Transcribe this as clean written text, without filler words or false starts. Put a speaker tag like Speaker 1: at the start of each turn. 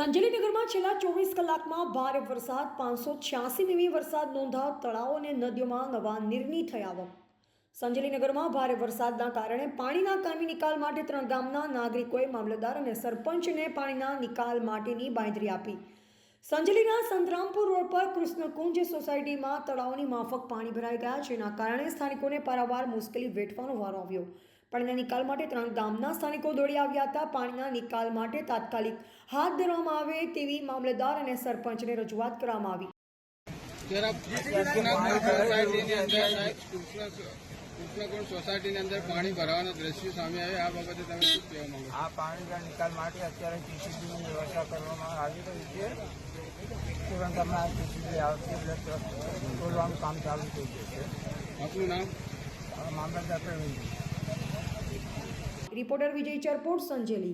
Speaker 1: સંજેલીનગરમાં છેલ્લા 24 કલાકમાં ભારે વરસાદ 586 મીમી વરસાદ નોંધાવ તળાવો અને નદીઓમાં નવા નીરની થઈ આવક। સંજેલીનગરમાં ભારે વરસાદના કારણે પાણીના કાયમી નિકાલ માટે 3 ગામના નાગરિકોએ મામલતદાર અને સરપંચને પાણીના નિકાલ માટેની બાંયધરી આપી। સંજેલીના સંતરામપુર રોડ પર કૃષ્ણકુંજ સોસાયટીમાં તળાવની માફક પાણી ભરાઈ ગયા, જેના કારણે સ્થાનિકોને પારાવાર મુશ્કેલી વેઠવાનો વારો આવ્યો। પાણીના નિકાલ માટે 3 ગામના સ્થાનિકો દોડી આવ્યા હતા। પાણીના નિકાલ માટે તાત્કાલિક હાથ ધરવામાં આવે તેવી મામલતદાર અને સરપંચને રજૂઆત કરવામાં આવી।
Speaker 2: કૃષ્ણકુંજ સોસાયટીની અંદર પાણી ભરાવાના દ્રશ્યો સામે આવે, આ બાબતે તમે શું કહેવા માંગો છો?
Speaker 3: આ પાણીના નિકાલ માટે અત્યારે ટીસીબીની વ્યવસ્થા કરવામાં આવી રહી છે। તુરંત અમે આ ટીસીબી આવશે એટલે ખોલવાનું કામ ચાલુ થઈ જશે।
Speaker 2: આપનું નામ?
Speaker 3: મામલતદાર પ્રવીણ।
Speaker 1: રિપોર્ટર વિજય ચરપોટ, સંજેલી।